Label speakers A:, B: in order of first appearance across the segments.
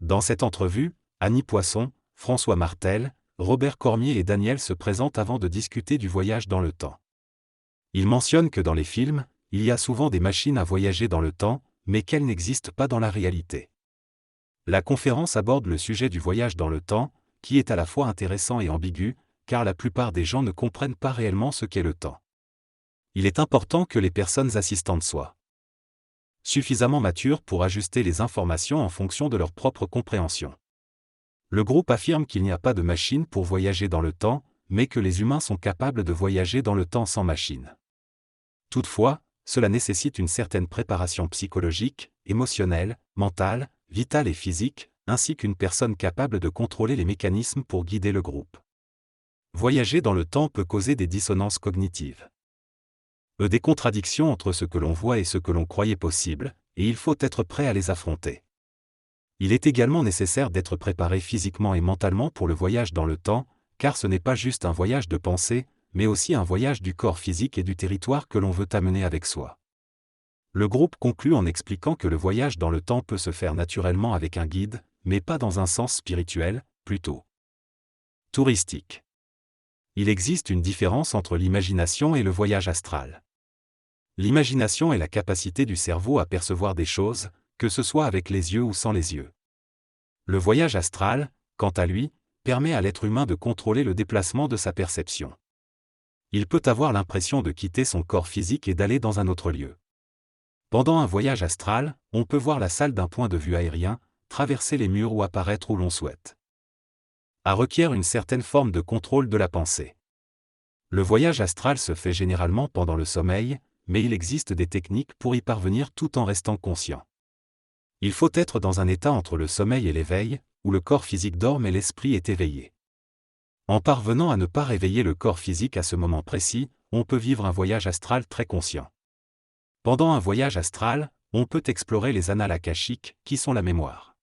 A: Dans cette entrevue, Annie Poisson, François Martel, Robert Cormier et Daniel se présentent avant de discuter du voyage dans le temps. Ils mentionnent que dans les films, il y a souvent des machines à voyager dans le temps, mais qu'elles n'existent pas dans la réalité. La conférence aborde le sujet du voyage dans le temps, qui est à la fois intéressant et ambigu, car la plupart des gens ne comprennent pas réellement ce qu'est le temps. Il est important que les personnes assistantes soient suffisamment matures pour ajuster les informations en fonction de leur propre compréhension. Le groupe affirme qu'il n'y a pas de machine pour voyager dans le temps, mais que les humains sont capables de voyager dans le temps sans machine. Toutefois, cela nécessite une certaine préparation psychologique, émotionnelle, mentale, vitale et physique, ainsi qu'une personne capable de contrôler les mécanismes pour guider le groupe. Voyager dans le temps peut causer des dissonances cognitives. Des contradictions entre ce que l'on voit et ce que l'on croyait possible, et il faut être prêt à les affronter. Il est également nécessaire d'être préparé physiquement et mentalement pour le voyage dans le temps, car ce n'est pas juste un voyage de pensée, mais aussi un voyage du corps physique et du territoire que l'on veut amener avec soi. Le groupe conclut en expliquant que le voyage dans le temps peut se faire naturellement avec un guide, mais pas dans un sens spirituel, plutôt touristique. Il existe une différence entre l'imagination et le voyage astral. L'imagination est la capacité du cerveau à percevoir des choses, que ce soit avec les yeux ou sans les yeux. Le voyage astral, quant à lui, permet à l'être humain de contrôler le déplacement de sa perception. Il peut avoir l'impression de quitter son corps physique et d'aller dans un autre lieu. Pendant un voyage astral, on peut voir la salle d'un point de vue aérien, traverser les murs ou apparaître où l'on souhaite. Ça requiert une certaine forme de contrôle de la pensée. Le voyage astral se fait généralement pendant le sommeil, mais il existe des techniques pour y parvenir tout en restant conscient. Il faut être dans un état entre le sommeil et l'éveil, où le corps physique dort mais l'esprit est éveillé. En parvenant à ne pas réveiller le corps physique à ce moment précis, on peut vivre un voyage astral très conscient. Pendant un voyage astral, on peut explorer les annales akashiques, qui sont la mémoire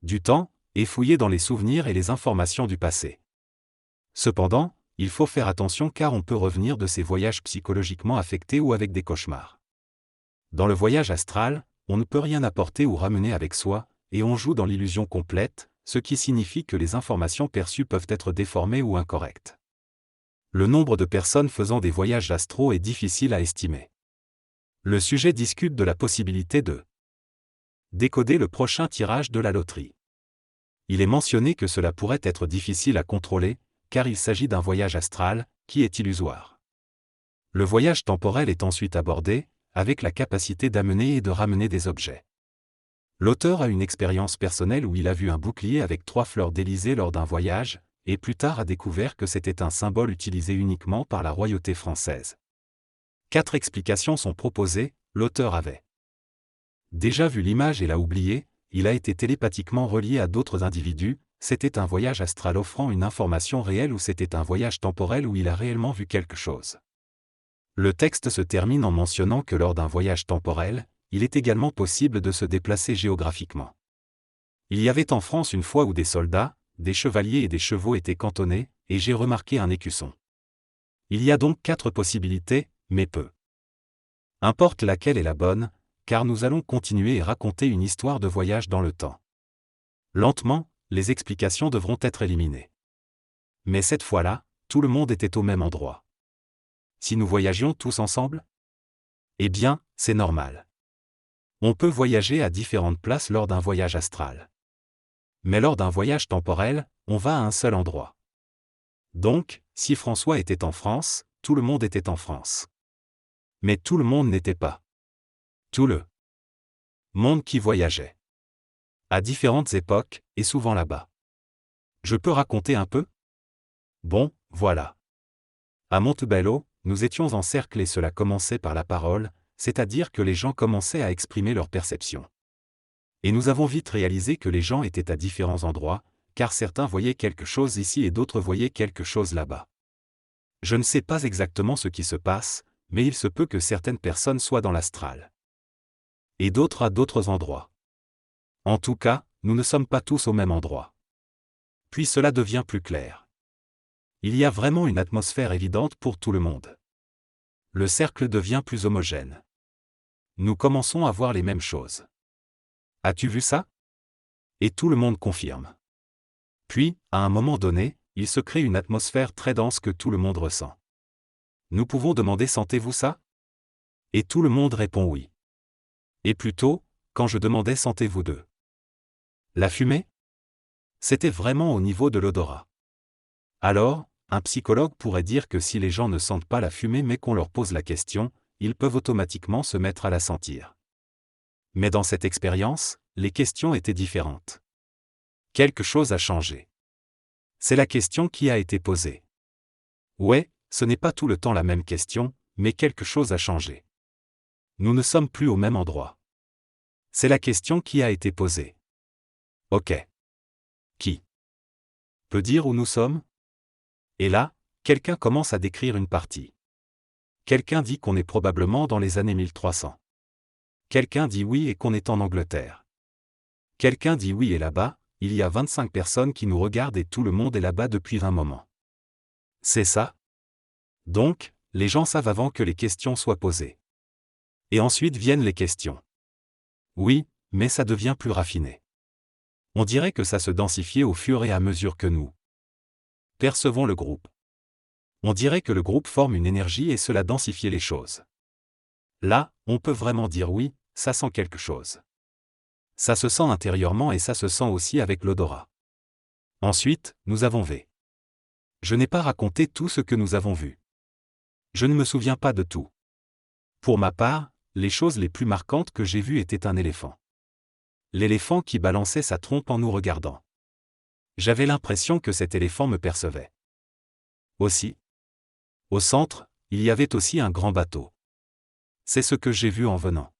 A: du temps, et fouiller dans les souvenirs et les informations du passé. Cependant, il faut faire attention car on peut revenir de ces voyages psychologiquement affectés ou avec des cauchemars. Dans le voyage astral, on ne peut rien apporter ou ramener avec soi, et on joue dans l'illusion complète, ce qui signifie que les informations perçues peuvent être déformées ou incorrectes. Le nombre de personnes faisant des voyages astraux est difficile à estimer. Le sujet discute de la possibilité de décoder le prochain tirage de la loterie. Il est mentionné que cela pourrait être difficile à contrôler, car il s'agit d'un voyage astral, qui est illusoire. Le voyage temporel est ensuite abordé, avec la capacité d'amener et de ramener des objets. L'auteur a une expérience personnelle où il a vu un bouclier avec 3 fleurs d'Élysée lors d'un voyage, et plus tard a découvert que c'était un symbole utilisé uniquement par la royauté française. 4 explications sont proposées, l'auteur avait déjà vu l'image et l'a oubliée, il a été télépathiquement relié à d'autres individus, c'était un voyage astral offrant une information réelle ou c'était un voyage temporel où il a réellement vu quelque chose. Le texte se termine en mentionnant que lors d'un voyage temporel, il est également possible de se déplacer géographiquement. Il y avait en France une fois où des soldats, des chevaliers et des chevaux étaient cantonnés, et j'ai remarqué un écusson. Il y a donc 4 possibilités, mais peu importe laquelle est la bonne, car nous allons continuer et raconter une histoire de voyage dans le temps. Lentement, les explications devront être éliminées. Mais cette fois-là, tout le monde était au même endroit. Si nous voyagions tous ensemble? Eh bien, c'est normal. On peut voyager à différentes places lors d'un voyage astral. Mais lors d'un voyage temporel, on va à un seul endroit. Donc, si François était en France, tout le monde était en France. Mais tout le monde n'était pas tout le monde qui voyageait. À différentes époques, et souvent là-bas. Je peux raconter un peu? Bon, voilà. À Montebello, nous étions en cercle et cela commençait par la parole, c'est-à-dire que les gens commençaient à exprimer leur perception. Et nous avons vite réalisé que les gens étaient à différents endroits, car certains voyaient quelque chose ici et d'autres voyaient quelque chose là-bas. Je ne sais pas exactement ce qui se passe, mais il se peut que certaines personnes soient dans l'astral. Et d'autres à d'autres endroits. En tout cas, nous ne sommes pas tous au même endroit. Puis cela devient plus clair. Il y a vraiment une atmosphère évidente pour tout le monde. Le cercle devient plus homogène. Nous commençons à voir les mêmes choses. As-tu vu ça? Et tout le monde confirme. Puis, à un moment donné, il se crée une atmosphère très dense que tout le monde ressent. Nous pouvons demander « Sentez-vous ça ?» Et tout le monde répond oui. Et plus tôt, quand je demandais « Sentez-vous de la fumée ?» C'était vraiment au niveau de l'odorat. Alors, un psychologue pourrait dire que si les gens ne sentent pas la fumée mais qu'on leur pose la question, ils peuvent automatiquement se mettre à la sentir. Mais dans cette expérience, les questions étaient différentes. Quelque chose a changé. C'est la question qui a été posée. Ouais, ce n'est pas tout le temps la même question, mais quelque chose a changé. Nous ne sommes plus au même endroit. C'est la question qui a été posée. Ok. Qui peut dire où nous sommes? Et là, quelqu'un commence à décrire une partie. Quelqu'un dit qu'on est probablement dans les années 1300. Quelqu'un dit oui et qu'on est en Angleterre. Quelqu'un dit oui et là-bas, il y a 25 personnes qui nous regardent et tout le monde est là-bas depuis un moment. C'est ça? Donc, les gens savent avant que les questions soient posées. Et ensuite viennent les questions. Oui, mais ça devient plus raffiné. On dirait que ça se densifie au fur et à mesure que nous percevons le groupe. On dirait que le groupe forme une énergie et cela densifie les choses. Là, on peut vraiment dire oui, ça sent quelque chose. Ça se sent intérieurement et ça se sent aussi avec l'odorat. Ensuite, nous avons vu. Je n'ai pas raconté tout ce que nous avons vu. Je ne me souviens pas de tout. Pour ma part, les choses les plus marquantes que j'ai vues étaient un éléphant. L'éléphant qui balançait sa trompe en nous regardant. J'avais l'impression que cet éléphant me percevait. Aussi. Au centre, il y avait aussi un grand bateau. C'est ce que j'ai vu en venant.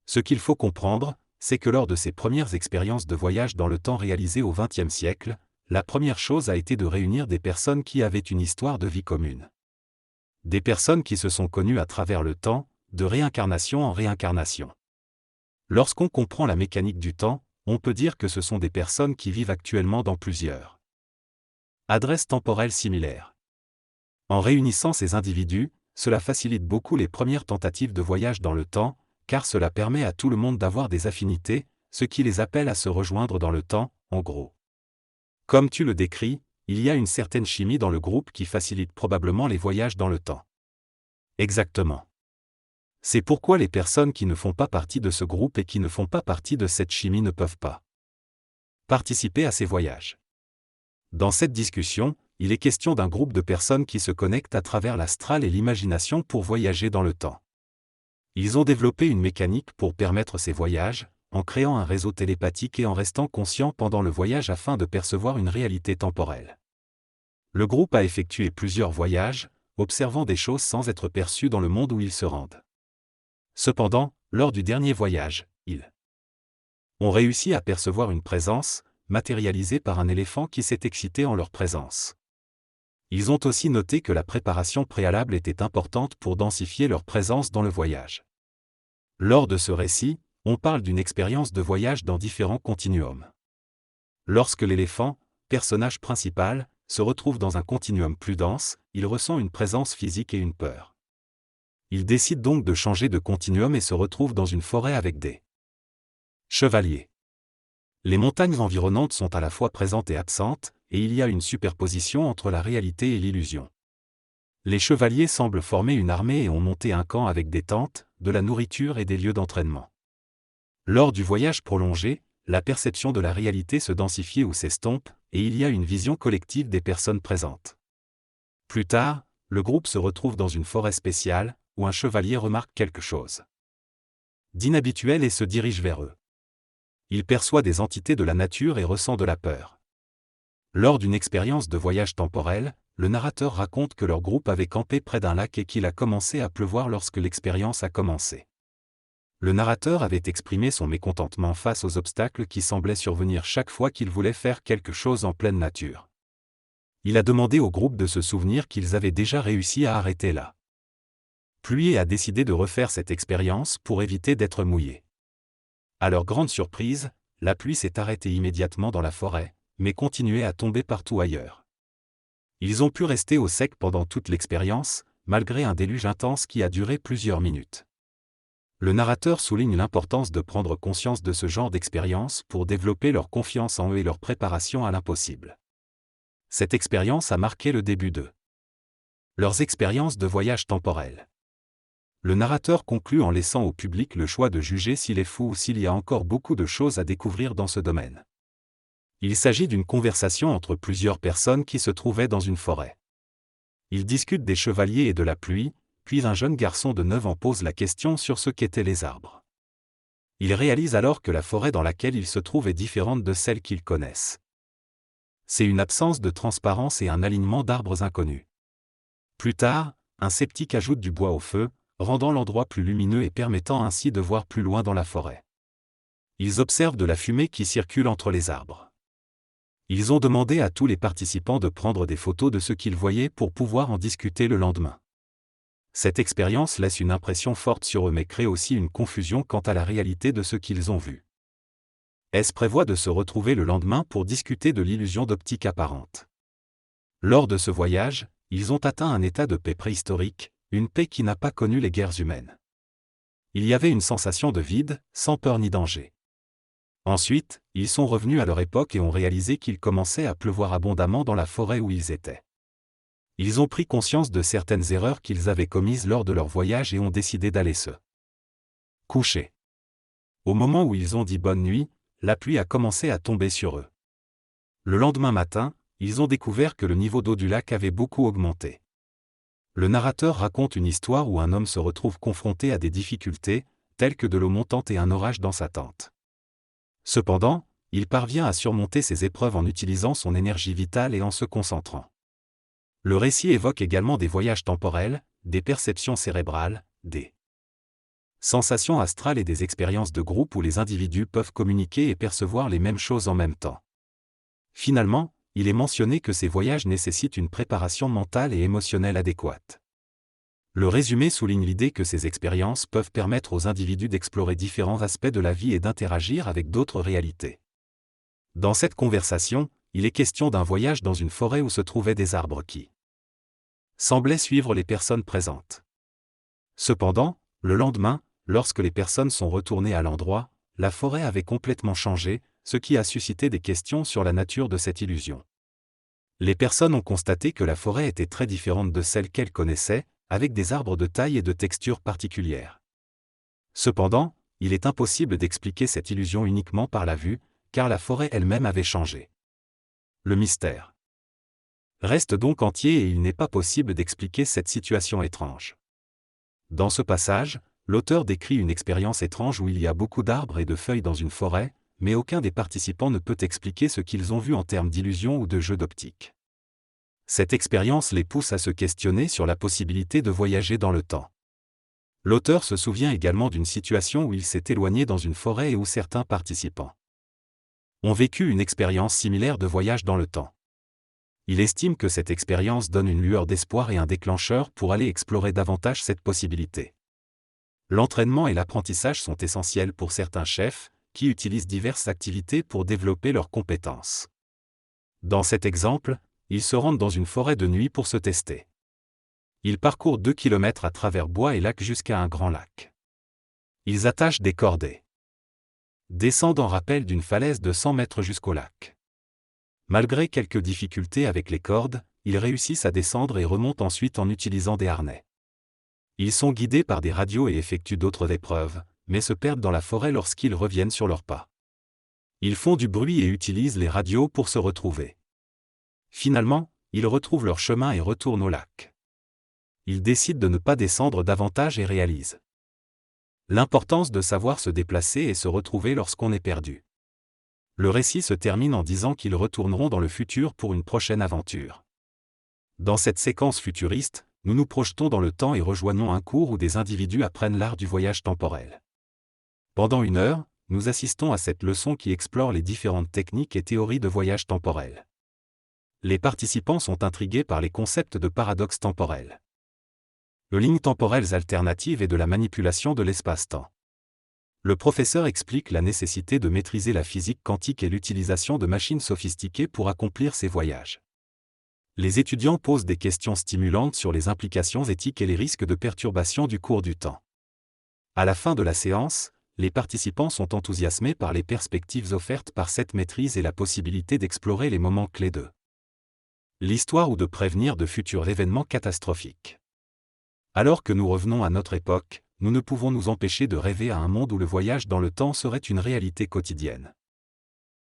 A: Ce qu'il faut comprendre, c'est que lors de ces premières expériences de voyage dans le temps réalisées au XXe siècle, la première chose a été de réunir des personnes qui avaient une histoire de vie commune. Des personnes qui se sont connues à travers le temps, de réincarnation en réincarnation. Lorsqu'on comprend la mécanique du temps, on peut dire que ce sont des personnes qui vivent actuellement dans plusieurs adresses temporelles similaires. En réunissant ces individus, cela facilite beaucoup les premières tentatives de voyage dans le temps, car cela permet à tout le monde d'avoir des affinités, ce qui les appelle à se rejoindre dans le temps, en gros. Comme tu le décris, il y a une certaine chimie dans le groupe qui facilite probablement les voyages dans le temps. Exactement. C'est pourquoi les personnes qui ne font pas partie de ce groupe et qui ne font pas partie de cette chimie ne peuvent pas participer à ces voyages. Dans cette discussion, il est question d'un groupe de personnes qui se connectent à travers l'astral et l'imagination pour voyager dans le temps. Ils ont développé une mécanique pour permettre ces voyages, en créant un réseau télépathique et en restant conscient pendant le voyage afin de percevoir une réalité temporelle. Le groupe a effectué plusieurs voyages, observant des choses sans être perçus dans le monde où ils se rendent. Cependant, lors du dernier voyage, ils ont réussi à percevoir une présence, matérialisée par un éléphant qui s'est excité en leur présence. Ils ont aussi noté que la préparation préalable était importante pour densifier leur présence dans le voyage. Lors de ce récit, on parle d'une expérience de voyage dans différents continuums. Lorsque l'éléphant, personnage principal, se retrouve dans un continuum plus dense, il ressent une présence physique et une peur. Il décide donc de changer de continuum et se retrouve dans une forêt avec des chevaliers. Les montagnes environnantes sont à la fois présentes et absentes, et il y a une superposition entre la réalité et l'illusion. Les chevaliers semblent former une armée et ont monté un camp avec des tentes, de la nourriture et des lieux d'entraînement. Lors du voyage prolongé, la perception de la réalité se densifie ou s'estompe, et il y a une vision collective des personnes présentes. Plus tard, le groupe se retrouve dans une forêt spéciale, où un chevalier remarque quelque chose d'inhabituel et se dirige vers eux. Il perçoit des entités de la nature et ressent de la peur. Lors d'une expérience de voyage temporel, le narrateur raconte que leur groupe avait campé près d'un lac et qu'il a commencé à pleuvoir lorsque l'expérience a commencé. Le narrateur avait exprimé son mécontentement face aux obstacles qui semblaient survenir chaque fois qu'il voulait faire quelque chose en pleine nature. Il a demandé au groupe de se souvenir qu'ils avaient déjà réussi à arrêter la pluie et a décidé de refaire cette expérience pour éviter d'être mouillé. À leur grande surprise, la pluie s'est arrêtée immédiatement dans la forêt, mais continuait à tomber partout ailleurs. Ils ont pu rester au sec pendant toute l'expérience, malgré un déluge intense qui a duré plusieurs minutes. Le narrateur souligne l'importance de prendre conscience de ce genre d'expérience pour développer leur confiance en eux et leur préparation à l'impossible. Cette expérience a marqué le début de leurs expériences de voyage temporel. Le narrateur conclut en laissant au public le choix de juger s'il est fou ou s'il y a encore beaucoup de choses à découvrir dans ce domaine. Il s'agit d'une conversation entre plusieurs personnes qui se trouvaient dans une forêt. Ils discutent des chevaliers et de la pluie, puis un jeune garçon de 9 ans pose la question sur ce qu'étaient les arbres. Ils réalisent alors que la forêt dans laquelle ils se trouvent est différente de celle qu'ils connaissent. C'est une absence de transparence et un alignement d'arbres inconnus. Plus tard, un sceptique ajoute du bois au feu, rendant l'endroit plus lumineux et permettant ainsi de voir plus loin dans la forêt. Ils observent de la fumée qui circule entre les arbres. Ils ont demandé à tous les participants de prendre des photos de ce qu'ils voyaient pour pouvoir en discuter le lendemain. Cette expérience laisse une impression forte sur eux mais crée aussi une confusion quant à la réalité de ce qu'ils ont vu. S prévoit de se retrouver le lendemain pour discuter de l'illusion d'optique apparente. Lors de ce voyage, ils ont atteint un état de paix préhistorique, une paix qui n'a pas connu les guerres humaines. Il y avait une sensation de vide, sans peur ni danger. Ensuite, ils sont revenus à leur époque et ont réalisé qu'il commençait à pleuvoir abondamment dans la forêt où ils étaient. Ils ont pris conscience de certaines erreurs qu'ils avaient commises lors de leur voyage et ont décidé d'aller se coucher. Au moment où ils ont dit bonne nuit, la pluie a commencé à tomber sur eux. Le lendemain matin, ils ont découvert que le niveau d'eau du lac avait beaucoup augmenté. Le narrateur raconte une histoire où un homme se retrouve confronté à des difficultés, telles que de l'eau montante et un orage dans sa tente. Cependant, il parvient à surmonter ces épreuves en utilisant son énergie vitale et en se concentrant. Le récit évoque également des voyages temporels, des perceptions cérébrales, des sensations astrales et des expériences de groupe où les individus peuvent communiquer et percevoir les mêmes choses en même temps. Finalement, il est mentionné que ces voyages nécessitent une préparation mentale et émotionnelle adéquate. Le résumé souligne l'idée que ces expériences peuvent permettre aux individus d'explorer différents aspects de la vie et d'interagir avec d'autres réalités. Dans cette conversation, il est question d'un voyage dans une forêt où se trouvaient des arbres qui semblaient suivre les personnes présentes. Cependant, le lendemain, lorsque les personnes sont retournées à l'endroit, la forêt avait complètement changé, ce qui a suscité des questions sur la nature de cette illusion. Les personnes ont constaté que la forêt était très différente de celle qu'elles connaissaient, avec des arbres de taille et de texture particulières. Cependant, il est impossible d'expliquer cette illusion uniquement par la vue, car la forêt elle-même avait changé. Le mystère reste donc entier et il n'est pas possible d'expliquer cette situation étrange. Dans ce passage, l'auteur décrit une expérience étrange où il y a beaucoup d'arbres et de feuilles dans une forêt, mais aucun des participants ne peut expliquer ce qu'ils ont vu en termes d'illusion ou de jeu d'optique. Cette expérience les pousse à se questionner sur la possibilité de voyager dans le temps. L'auteur se souvient également d'une situation où il s'est éloigné dans une forêt et où certains participants ont vécu une expérience similaire de voyage dans le temps. Il estime que cette expérience donne une lueur d'espoir et un déclencheur pour aller explorer davantage cette possibilité. L'entraînement et l'apprentissage sont essentiels pour certains chefs, qui utilisent diverses activités pour développer leurs compétences. Dans cet exemple, ils se rendent dans une forêt de nuit pour se tester. Ils parcourent 2 km à travers bois et lacs jusqu'à un grand lac. Ils attachent des cordées, descendent en rappel d'une falaise de 100 mètres jusqu'au lac. Malgré quelques difficultés avec les cordes, ils réussissent à descendre et remontent ensuite en utilisant des harnais. Ils sont guidés par des radios et effectuent d'autres épreuves, mais se perdent dans la forêt lorsqu'ils reviennent sur leurs pas. Ils font du bruit et utilisent les radios pour se retrouver. Finalement, ils retrouvent leur chemin et retournent au lac. Ils décident de ne pas descendre davantage et réalisent l'importance de savoir se déplacer et se retrouver lorsqu'on est perdu. Le récit se termine en disant qu'ils retourneront dans le futur pour une prochaine aventure. Dans cette séquence futuriste, nous nous projetons dans le temps et rejoignons un cours où des individus apprennent l'art du voyage temporel. Pendant 1 heure, nous assistons à cette leçon qui explore les différentes techniques et théories de voyage temporel. Les participants sont intrigués par les concepts de paradoxe temporel, de lignes temporelles alternatives et de la manipulation de l'espace-temps. Le professeur explique la nécessité de maîtriser la physique quantique et l'utilisation de machines sophistiquées pour accomplir ces voyages. Les étudiants posent des questions stimulantes sur les implications éthiques et les risques de perturbation du cours du temps. À la fin de la séance, les participants sont enthousiasmés par les perspectives offertes par cette maîtrise et la possibilité d'explorer les moments clés de l'histoire ou de prévenir de futurs événements catastrophiques. Alors que nous revenons à notre époque, nous ne pouvons nous empêcher de rêver à un monde où le voyage dans le temps serait une réalité quotidienne.